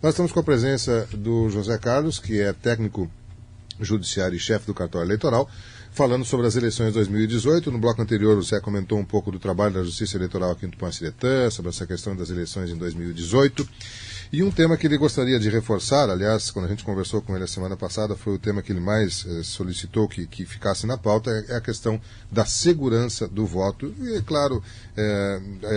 Nós estamos com a presença do José Carlos, que é técnico judiciário e chefe do cartório eleitoral, falando sobre as eleições de 2018. No bloco anterior, o Zé comentou um pouco do trabalho da Justiça Eleitoral aqui no Tupã-Siretã, sobre essa questão das eleições em 2018. E um tema que ele gostaria de reforçar, aliás, quando a gente conversou com ele a semana passada, foi o tema que ele mais solicitou que ficasse na pauta, é a questão da segurança do voto. E, é claro,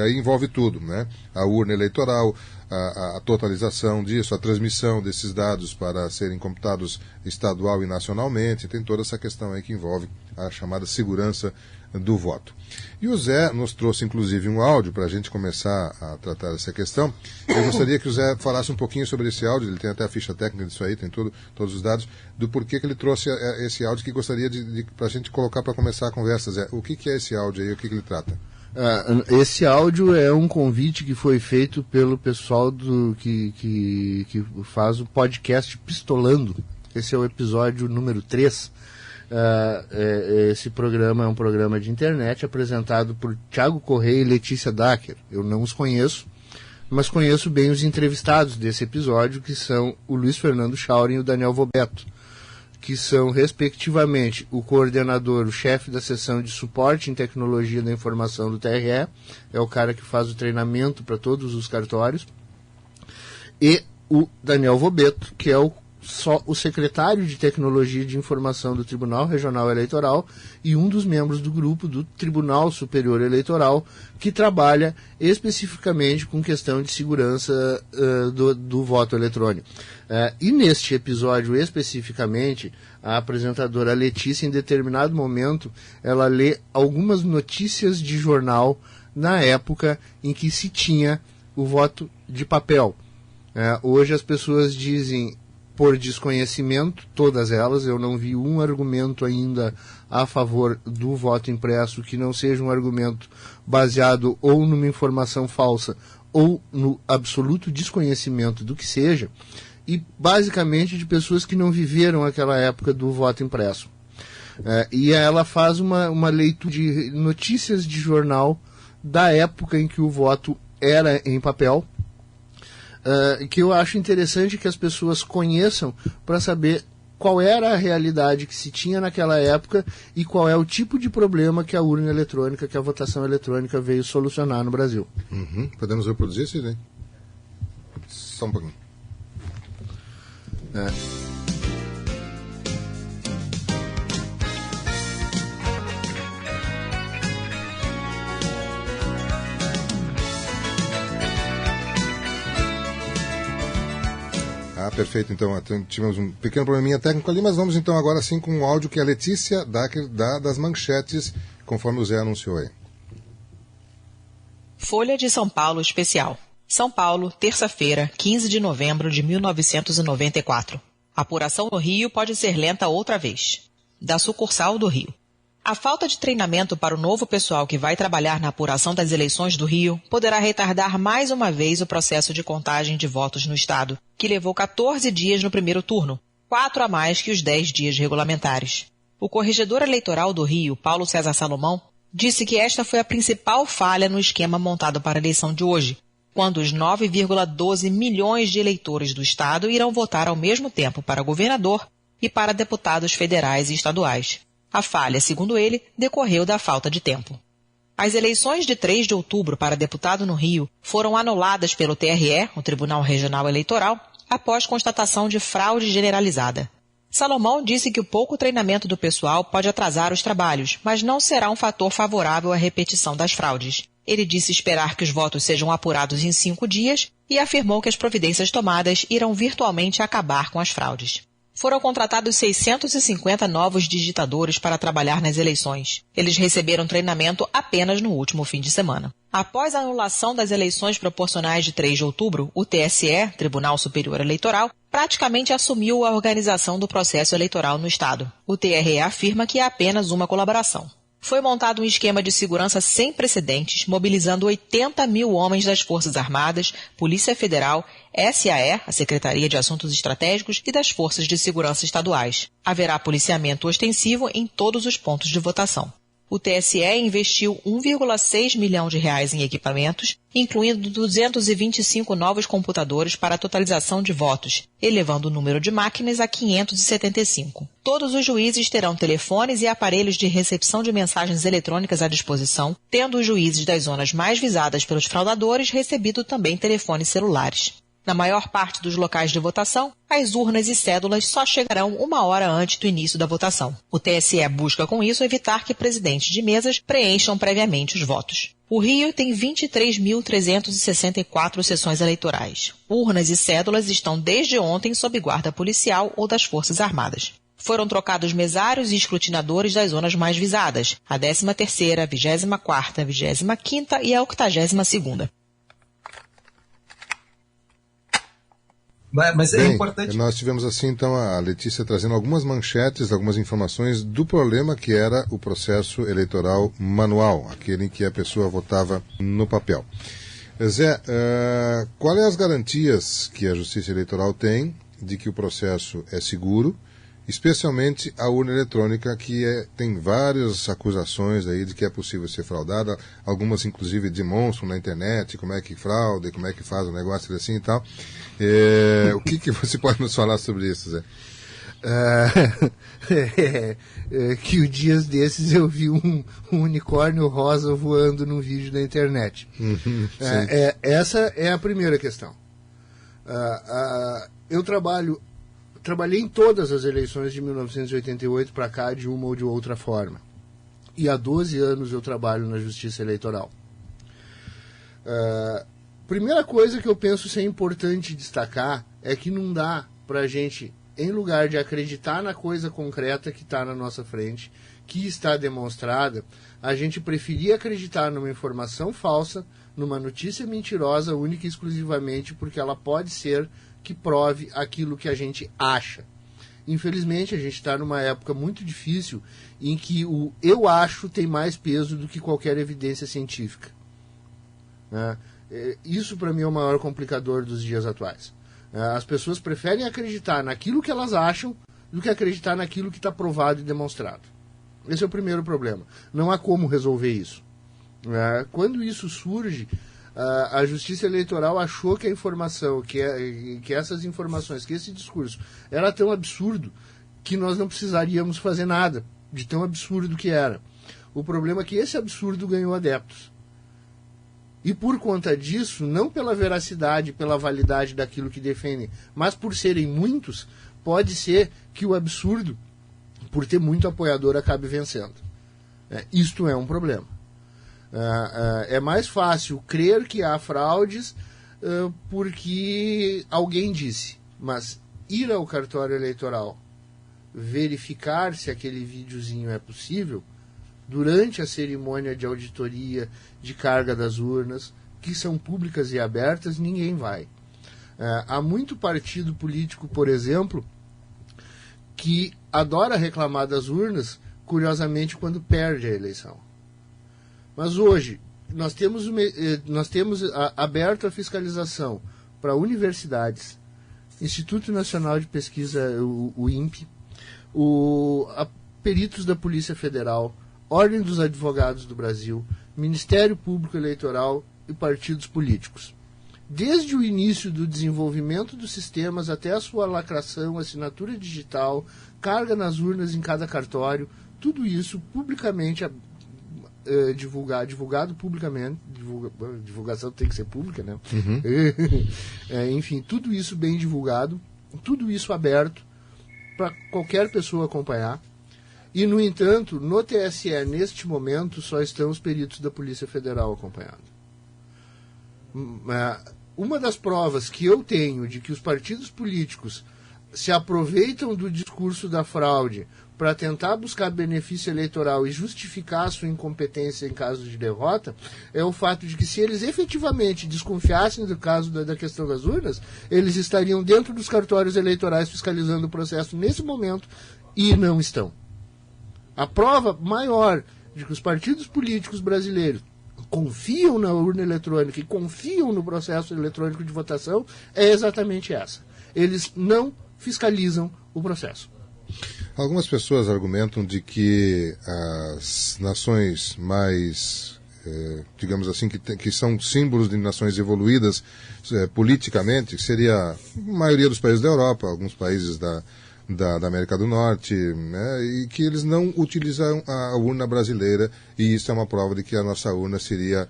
aí envolve tudo, né? A urna eleitoral, a totalização disso, a transmissão desses dados para serem computados estadual e nacionalmente, tem toda essa questão aí que envolve a chamada segurança do voto. E o Zé nos trouxe, inclusive, um áudio para a gente começar a tratar essa questão. Eu gostaria que o Zé falasse um pouquinho sobre esse áudio, ele tem até a ficha técnica disso aí, tem todos os dados, do porquê que ele trouxe esse áudio, que gostaria para a gente colocar para começar a conversa, Zé. O que é esse áudio aí, o que ele trata? Esse áudio é um convite que foi feito pelo pessoal que faz o podcast Pistolando. Esse é o episódio número 3. Esse programa é um programa de internet apresentado por Thiago Correia e Letícia Dacker. Eu não os conheço, mas conheço bem os entrevistados desse episódio, que são o Luiz Fernando Schaurin e o Daniel Vobeto, que são, respectivamente, o coordenador, o chefe da seção de suporte em tecnologia da informação do TRE, é o cara que faz o treinamento para todos os cartórios, e o Daniel Vobeto, que é o secretário de Tecnologia de Informação do Tribunal Regional Eleitoral e um dos membros do grupo do Tribunal Superior Eleitoral, que trabalha especificamente com questão de segurança do voto eletrônico. E neste episódio especificamente, a apresentadora Letícia, em determinado momento, ela lê algumas notícias de jornal na época em que se tinha o voto de papel. Hoje as pessoas dizem por desconhecimento, todas elas, eu não vi um argumento ainda a favor do voto impresso que não seja um argumento baseado ou numa informação falsa ou no absoluto desconhecimento do que seja, e basicamente de pessoas que não viveram aquela época do voto impresso. E ela faz uma leitura de notícias de jornal da época em que o voto era em papel, que eu acho interessante que as pessoas conheçam para saber qual era a realidade que se tinha naquela época e qual é o tipo de problema que a urna eletrônica, que a votação eletrônica veio solucionar no Brasil. Podemos reproduzir isso, né? Só um pouquinho. Perfeito, então tivemos um pequeno probleminha técnico ali, mas vamos então agora sim com um áudio que a Letícia dá das manchetes, conforme o Zé anunciou aí. Folha de São Paulo Especial. São Paulo, terça-feira, 15 de novembro de 1994. Apuração no Rio pode ser lenta outra vez. Da sucursal do Rio. A falta de treinamento para o novo pessoal que vai trabalhar na apuração das eleições do Rio poderá retardar mais uma vez o processo de contagem de votos no estado, que levou 14 dias no primeiro turno, 4 a mais que os 10 dias regulamentares. O corregedor eleitoral do Rio, Paulo César Salomão, disse que esta foi a principal falha no esquema montado para a eleição de hoje, quando os 9,12 milhões de eleitores do estado irão votar ao mesmo tempo para governador e para deputados federais e estaduais. A falha, segundo ele, decorreu da falta de tempo. As eleições de 3 de outubro para deputado no Rio foram anuladas pelo TRE, o Tribunal Regional Eleitoral, após constatação de fraude generalizada. Salomão disse que o pouco treinamento do pessoal pode atrasar os trabalhos, mas não será um fator favorável à repetição das fraudes. Ele disse esperar que os votos sejam apurados em 5 dias e afirmou que as providências tomadas irão virtualmente acabar com as fraudes. Foram contratados 650 novos digitadores para trabalhar nas eleições. Eles receberam treinamento apenas no último fim de semana. Após a anulação das eleições proporcionais de 3 de outubro, o TSE, Tribunal Superior Eleitoral, praticamente assumiu a organização do processo eleitoral no estado. O TRE afirma que é apenas uma colaboração. Foi montado um esquema de segurança sem precedentes, mobilizando 80 mil homens das Forças Armadas, Polícia Federal, SAE, a Secretaria de Assuntos Estratégicos, e das Forças de Segurança Estaduais. Haverá policiamento ostensivo em todos os pontos de votação. O TSE investiu R$ 1,6 milhão em equipamentos, incluindo 225 novos computadores para a totalização de votos, elevando o número de máquinas a 575. Todos os juízes terão telefones e aparelhos de recepção de mensagens eletrônicas à disposição, tendo os juízes das zonas mais visadas pelos fraudadores recebido também telefones celulares. Na maior parte dos locais de votação, as urnas e cédulas só chegarão 1 hora antes do início da votação. O TSE busca com isso evitar que presidentes de mesas preencham previamente os votos. O Rio tem 23.364 sessões eleitorais. Urnas e cédulas estão desde ontem sob guarda policial ou das Forças Armadas. Foram trocados mesários e escrutinadores das zonas mais visadas, a 13ª, a 24ª, a 25ª e a 82ª. Mas é Bem, importante. Nós tivemos assim, então, a Letícia trazendo algumas manchetes, algumas informações do problema que era o processo eleitoral manual, aquele em que a pessoa votava no papel. Zé, quais as garantias que a Justiça Eleitoral tem de que o processo é seguro, especialmente a urna eletrônica, que tem várias acusações aí de que é possível ser fraudada, algumas inclusive demonstram na internet como é que frauda, como é que faz o negócio assim e tal. O que você pode nos falar sobre isso, Zé? Que o dias desses eu vi um unicórnio rosa voando num vídeo da internet. Essa é a primeira questão. Eu trabalhei em todas as eleições de 1988 para cá, de uma ou de outra forma. E há 12 anos eu trabalho na Justiça Eleitoral. Primeira coisa que eu penso ser importante destacar é que não dá para a gente, em lugar de acreditar na coisa concreta que está na nossa frente, que está demonstrada, a gente preferir acreditar numa informação falsa, numa notícia mentirosa, única e exclusivamente porque ela pode ser que prove aquilo que a gente acha. Infelizmente, a gente está numa época muito difícil em que o eu acho tem mais peso do que qualquer evidência científica. Isso, para mim, é o maior complicador dos dias atuais. As pessoas preferem acreditar naquilo que elas acham do que acreditar naquilo que está provado e demonstrado. Esse é o primeiro problema. Não há como resolver isso. Quando isso surge, a Justiça Eleitoral achou que a informação, que essas informações, que esse discurso era tão absurdo que nós não precisaríamos fazer nada, de tão absurdo que era. O problema é que esse absurdo ganhou adeptos. E por conta disso, não pela veracidade, pela validade daquilo que defendem, mas por serem muitos, pode ser que o absurdo, por ter muito apoiador, acabe vencendo. Isto é um problema. É mais fácil crer que há fraudes porque alguém disse, mas ir ao cartório eleitoral, verificar se aquele videozinho é possível, durante a cerimônia de auditoria de carga das urnas, que são públicas e abertas, ninguém vai. Há muito partido político, por exemplo, que adora reclamar das urnas, curiosamente, quando perde a eleição. Mas hoje, nós temos aberto a fiscalização para universidades, Instituto Nacional de Pesquisa, o INPE, peritos da Polícia Federal, Ordem dos Advogados do Brasil, Ministério Público Eleitoral e partidos políticos. Desde o início do desenvolvimento dos sistemas até a sua lacração, assinatura digital, carga nas urnas em cada cartório, tudo isso publicamente divulgado publicamente, divulgação tem que ser pública, né? Enfim, tudo isso bem divulgado, tudo isso aberto para qualquer pessoa acompanhar. E, no entanto, no TSE, neste momento, só estão os peritos da Polícia Federal acompanhando. Uma das provas que eu tenho de que os partidos políticos se aproveitam do discurso da fraude para tentar buscar benefício eleitoral e justificar a sua incompetência em caso de derrota, é o fato de que, se eles efetivamente desconfiassem do caso da questão das urnas, eles estariam dentro dos cartórios eleitorais fiscalizando o processo nesse momento, e não estão. A prova maior de que os partidos políticos brasileiros confiam na urna eletrônica e confiam no processo eletrônico de votação é exatamente essa. Eles não fiscalizam o processo. Algumas pessoas argumentam de que as nações mais, digamos assim, que são símbolos de nações evoluídas politicamente, que seria a maioria dos países da Europa, alguns países da América do Norte, né, e que eles não utilizam a urna brasileira, e isso é uma prova de que a nossa urna seria,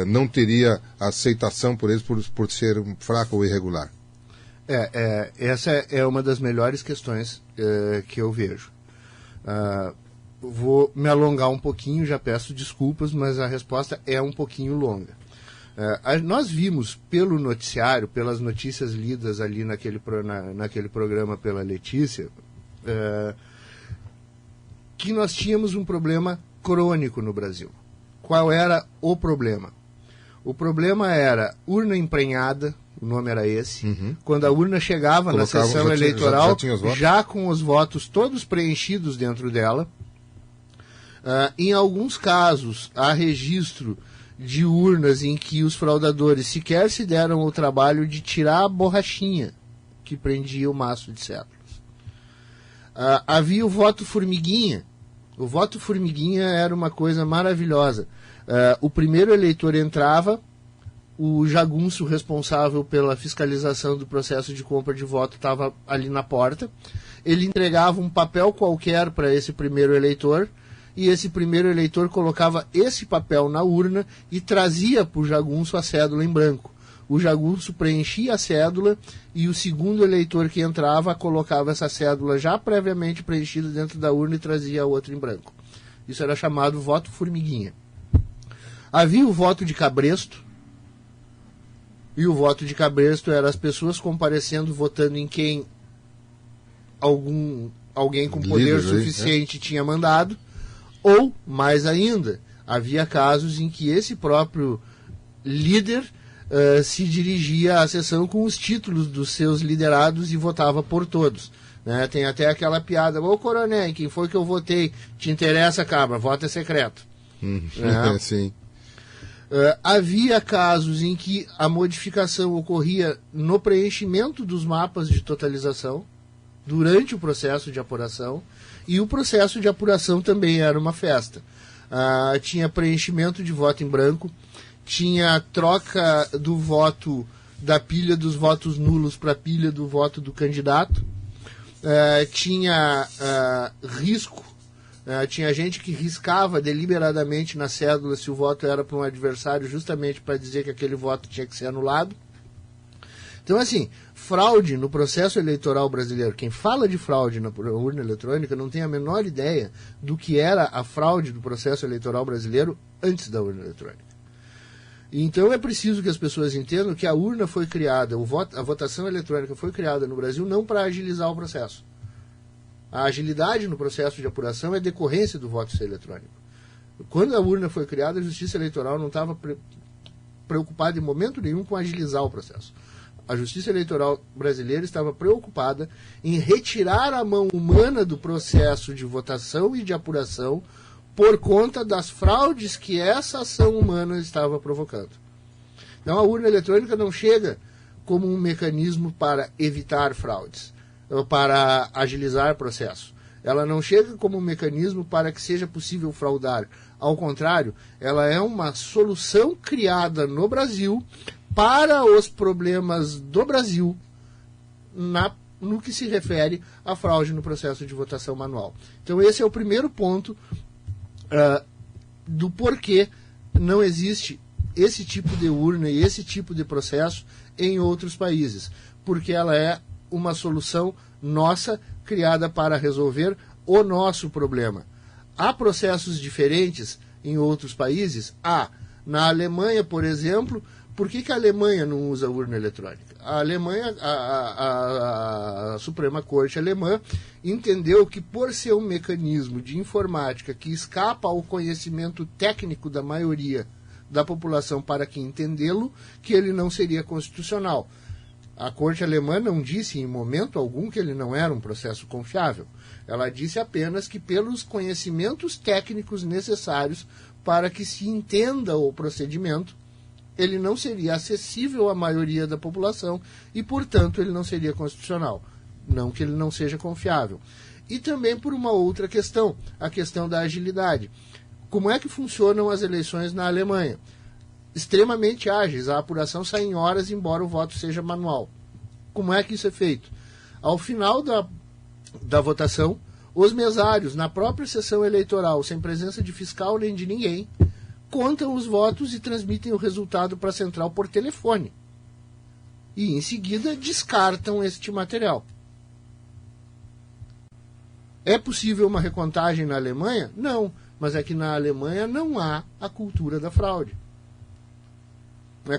não teria aceitação por eles por ser fraca ou irregular. Essa é uma das melhores questões que eu vejo. Vou me alongar um pouquinho, já peço desculpas, mas a resposta é um pouquinho longa. Nós vimos pelo noticiário, pelas notícias lidas ali naquele programa pela Letícia, que nós tínhamos um problema crônico no Brasil. Qual era o problema? O problema era urna emprenhada, o nome era esse. Quando a urna chegava na sessão eleitoral, já com os votos todos preenchidos dentro dela. Em alguns casos, há registro de urnas em que os fraudadores sequer se deram o trabalho de tirar a borrachinha que prendia o maço de cédulas. Havia o voto formiguinha. O voto formiguinha era uma coisa maravilhosa. O primeiro eleitor entrava, o jagunço responsável pela fiscalização do processo de compra de voto estava ali na porta. Ele entregava um papel qualquer para esse primeiro eleitor, e esse primeiro eleitor colocava esse papel na urna e trazia para o jagunço a cédula em branco. O jagunço preenchia a cédula e o segundo eleitor que entrava colocava essa cédula já previamente preenchida dentro da urna e trazia a outra em branco. Isso era chamado voto formiguinha. Havia o voto de cabresto, e o voto de cabresto era as pessoas comparecendo, votando em quem alguém com poder suficiente tinha mandado, ou, mais ainda, havia casos em que esse próprio líder se dirigia à sessão com os títulos dos seus liderados e votava por todos. Né? Tem até aquela piada: ô coronel, quem foi que eu votei? Te interessa, cabra, voto é secreto. Né? Sim. Havia casos em que a modificação ocorria no preenchimento dos mapas de totalização, durante o processo de apuração, e o processo de apuração também era uma festa. Tinha preenchimento de voto em branco, tinha troca do voto da pilha dos votos nulos para a pilha do voto do candidato, tinha risco. Tinha gente que riscava deliberadamente na cédula se o voto era para um adversário, justamente para dizer que aquele voto tinha que ser anulado. Então, assim, fraude no processo eleitoral brasileiro, quem fala de fraude na urna eletrônica não tem a menor ideia do que era a fraude do processo eleitoral brasileiro antes da urna eletrônica. Então é preciso que as pessoas entendam que a urna foi criada, a votação eletrônica foi criada no Brasil não para agilizar o processo. A agilidade no processo de apuração é decorrência do voto ser eletrônico. Quando a urna foi criada, a Justiça Eleitoral não estava preocupada em momento nenhum com agilizar o processo. A Justiça Eleitoral brasileira estava preocupada em retirar a mão humana do processo de votação e de apuração por conta das fraudes que essa ação humana estava provocando. Então a urna eletrônica não chega como um mecanismo para evitar fraudes, para agilizar o processo. Ela não chega como um mecanismo para que seja possível fraudar. Ao contrário, ela é uma solução criada no Brasil para os problemas do Brasil no que se refere à fraude no processo de votação manual. Então esse é o primeiro ponto do porquê não existe esse tipo de urna e esse tipo de processo em outros países. Porque ela é uma solução nossa, criada para resolver o nosso problema. Há processos diferentes em outros países? Na Alemanha, por exemplo, por que a Alemanha não usa urna eletrônica? A Alemanha, a Suprema Corte alemã, entendeu que por ser um mecanismo de informática que escapa ao conhecimento técnico da maioria da população para que entendê-lo, que ele não seria constitucional. A Corte alemã não disse em momento algum que ele não era um processo confiável. Ela disse apenas que pelos conhecimentos técnicos necessários para que se entenda o procedimento, ele não seria acessível à maioria da população e, portanto, ele não seria constitucional. Não que ele não seja confiável. E também por uma outra questão, a questão da agilidade. Como é que funcionam as eleições na Alemanha? Extremamente ágeis, a apuração sai em horas, embora o voto seja manual. Como é que isso é feito? Ao final da votação, os mesários, na própria sessão eleitoral, sem presença de fiscal nem de ninguém, contam os votos e transmitem o resultado para a central por telefone. E, em seguida, descartam este material. É possível uma recontagem na Alemanha? Não, mas é que na Alemanha não há a cultura da fraude.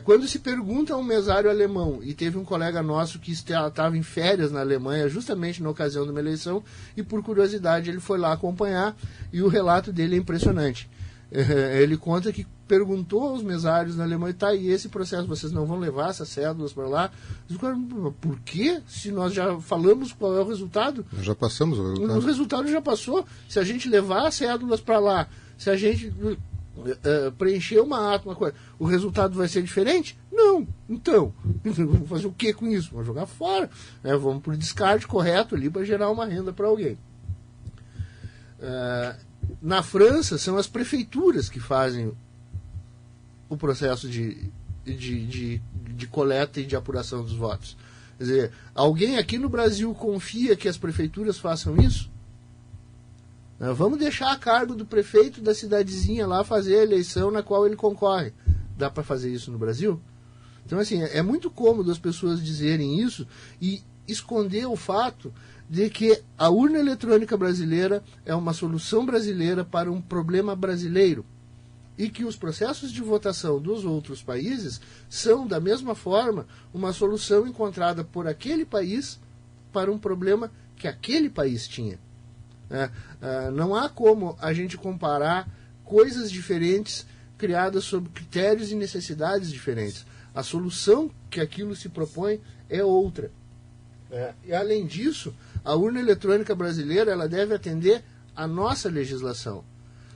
Quando se pergunta a um mesário alemão, e teve um colega nosso que estava em férias na Alemanha, justamente na ocasião de uma eleição, e por curiosidade ele foi lá acompanhar, e o relato dele é impressionante. Ele conta que perguntou aos mesários na Alemanha, tá, e esse processo, vocês não vão levar essas cédulas para lá? Por quê? Se nós já falamos qual é o resultado? Nós já passamos o resultado. O resultado já passou. Se a gente levar as cédulas para lá, se a gente preencher uma ata, uma coisa, o resultado vai ser diferente? Não. Então, vamos fazer o que com isso? Vamos jogar fora. Vamos para o descarte correto ali para gerar uma renda para alguém. Na França, são as prefeituras que fazem o processo de coleta e de apuração dos votos. Quer dizer, alguém aqui no Brasil confia que as prefeituras façam isso? Vamos deixar a cargo do prefeito da cidadezinha lá fazer a eleição na qual ele concorre. Dá para fazer isso no Brasil? Então, assim, é muito cômodo as pessoas dizerem isso e esconder o fato de que a urna eletrônica brasileira é uma solução brasileira para um problema brasileiro e que os processos de votação dos outros países são, da mesma forma, uma solução encontrada por aquele país para um problema que aquele país tinha. Não há como a gente comparar coisas diferentes criadas sob critérios e necessidades diferentes. A solução que aquilo se propõe é outra. E, além disso, a urna eletrônica brasileira ela deve atender à nossa legislação.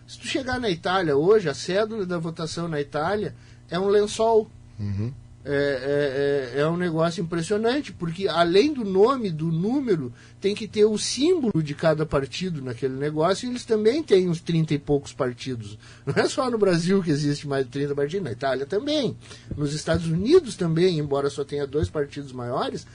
Se tu chegar na Itália hoje, a cédula da votação na Itália é um lençol. Uhum. É um negócio impressionante, porque além do nome, do número, tem que ter o símbolo de cada partido naquele negócio, e eles também têm uns 30 e poucos partidos. Não é só no Brasil que existe mais de 30 partidos, na Itália também. Nos Estados Unidos também, embora só tenha 2 partidos maiores,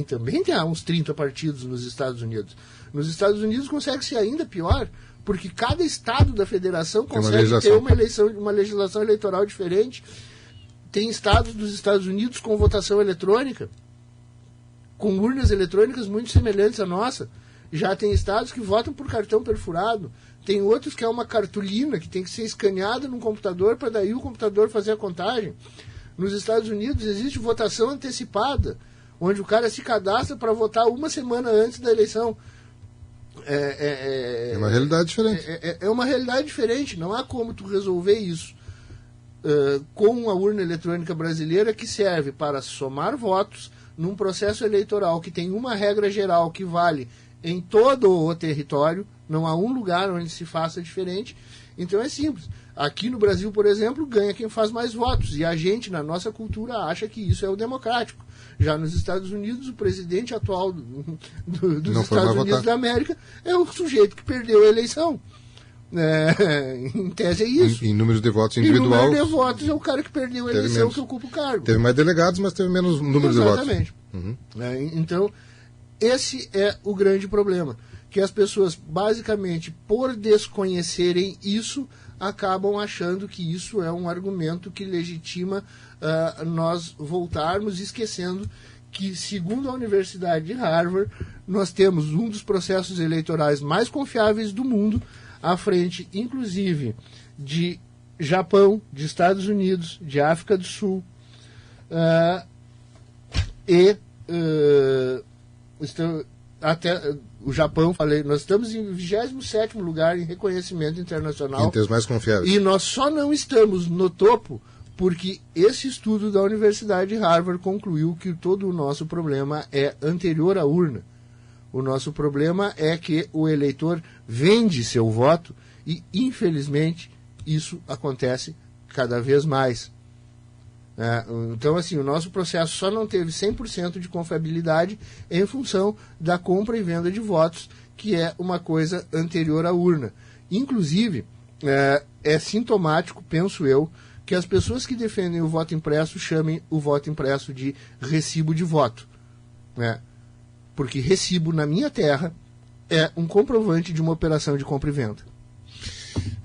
também tem uns 30 partidos nos Estados Unidos. Nos Estados Unidos consegue ser ainda pior, porque cada estado da federação consegue ter uma legislação eleitoral diferente. Tem estados dos Estados Unidos com votação eletrônica, com urnas eletrônicas muito semelhantes à nossa. Já tem estados que votam por cartão perfurado. Tem outros que é uma cartolina que tem que ser escaneada num computador para daí o computador fazer a contagem. Nos Estados Unidos existe votação antecipada, onde o cara se cadastra para votar uma semana antes da eleição. É uma realidade diferente. É uma realidade diferente. Não há como tu resolver isso com a urna eletrônica brasileira, que serve para somar votos num processo eleitoral que tem uma regra geral que vale em todo o território. Não há um lugar onde se faça diferente. Então é simples. Aqui no Brasil, por exemplo, ganha quem faz mais votos. E a gente, na nossa cultura, acha que isso é o democrático. Já nos Estados Unidos, o presidente atual dos Estados Unidos da América é o sujeito que perdeu a eleição. Em tese é isso. Em número de votos individual. Em número de votos é o cara que perdeu a eleição que ocupa o cargo. Teve mais delegados, mas teve menos número de votos. Exatamente. Então, esse é o grande problema. Que as pessoas, basicamente, por desconhecerem isso, acabam achando que isso é um argumento que legitima nós voltarmos, esquecendo que, segundo a Universidade de Harvard, nós temos um dos processos eleitorais mais confiáveis do mundo, à frente, inclusive, de Japão, de Estados Unidos, de África do Sul, até o Japão, nós estamos em 27º lugar em reconhecimento internacional. Entre os mais confiáveis. E nós só não estamos no topo porque esse estudo da Universidade de Harvard concluiu que todo o nosso problema é anterior à urna. O nosso problema é que o eleitor vende seu voto e, infelizmente, isso acontece cada vez mais. Então, assim, o nosso processo só não teve 100% de confiabilidade em função da compra e venda de votos, que é uma coisa anterior à urna. Inclusive, é sintomático, penso eu, que as pessoas que defendem o voto impresso chamem o voto impresso de recibo de voto. Porque recibo, na minha terra, é um comprovante de uma operação de compra e venda.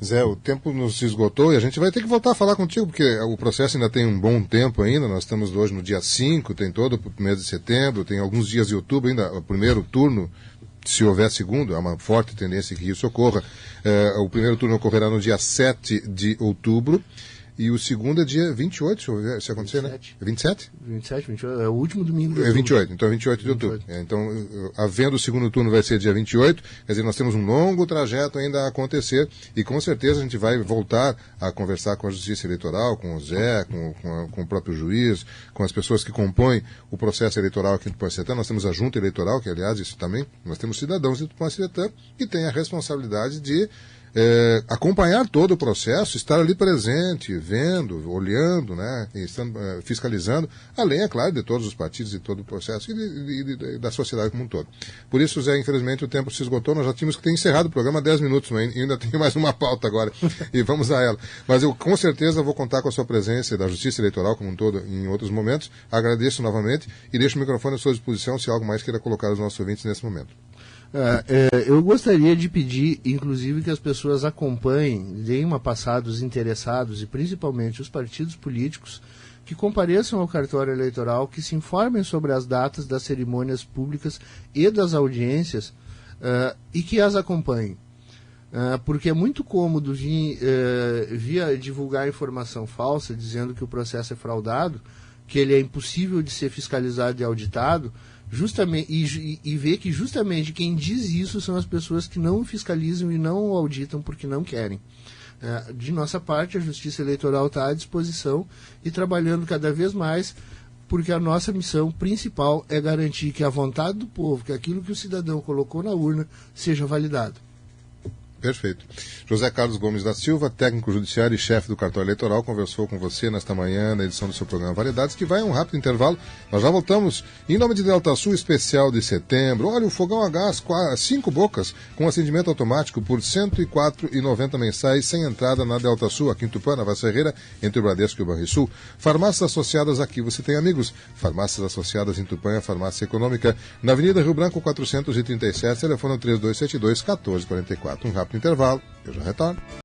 Zé, o tempo nos esgotou e a gente vai ter que voltar a falar contigo, porque o processo ainda tem um bom tempo ainda. Nós estamos hoje no dia 5, tem todo o mês de setembro, tem alguns dias de outubro ainda, o primeiro turno, se houver segundo, há uma forte tendência que isso ocorra. O primeiro turno ocorrerá no dia 7 de outubro. E o segundo é dia 28, se acontecer, 27. Né? 27? 27, 28, é o último domingo de outubro. É 28, então é 28 de outubro. Então, havendo o segundo turno vai ser dia 28, quer dizer, nós temos um longo trajeto ainda a acontecer e com certeza a gente vai voltar a conversar com a Justiça Eleitoral, com o Zé, com o próprio juiz, com as pessoas que compõem o processo eleitoral aqui no Tupanciretã. Nós temos a Junta Eleitoral, que aliás, isso também, nós temos cidadãos do Tupanciretã que têm a responsabilidade de acompanhar todo o processo, estar ali presente, vendo, olhando, né, fiscalizando, além, é claro, de todos os partidos e todo o processo e da sociedade como um todo. Por isso, Zé, infelizmente o tempo se esgotou, nós já tínhamos que ter encerrado o programa há 10 minutos, mas ainda tenho mais uma pauta agora e vamos a ela. Mas eu com certeza vou contar com a sua presença e da Justiça Eleitoral como um todo em outros momentos. Agradeço novamente e deixo o microfone à sua disposição se algo mais queira colocar aos nossos ouvintes nesse momento. Eu gostaria de pedir, inclusive, que as pessoas acompanhem, deem uma passada os interessados e principalmente os partidos políticos que compareçam ao cartório eleitoral, que se informem sobre as datas das cerimônias públicas e das audiências e que as acompanhem. Porque é muito cômodo via divulgar informação falsa, dizendo que o processo é fraudado, que ele é impossível de ser fiscalizado e auditado, justamente, e ver que justamente quem diz isso são as pessoas que não fiscalizam e não auditam porque não querem. De nossa parte, a Justiça Eleitoral está à disposição e trabalhando cada vez mais, porque a nossa missão principal é garantir que a vontade do povo, que aquilo que o cidadão colocou na urna, seja validado. Perfeito. José Carlos Gomes da Silva, técnico judiciário e chefe do cartório eleitoral, conversou com você nesta manhã na edição do seu programa Variedades, que vai a um rápido intervalo. Nós já voltamos em nome de Delta Sul, especial de setembro. Olha, o fogão a gás, 5 bocas, com acendimento automático por R$ 104,90 mensais, sem entrada na Delta Sul, aqui em Tupã, na Vasserreira, entre o Bradesco e o Banrisul. Farmácias associadas aqui, você tem amigos. Farmácias associadas em Tupã, a farmácia econômica, na Avenida Rio Branco, 437, telefone 3272-1444. Um rápido intervalo, eu já retorno.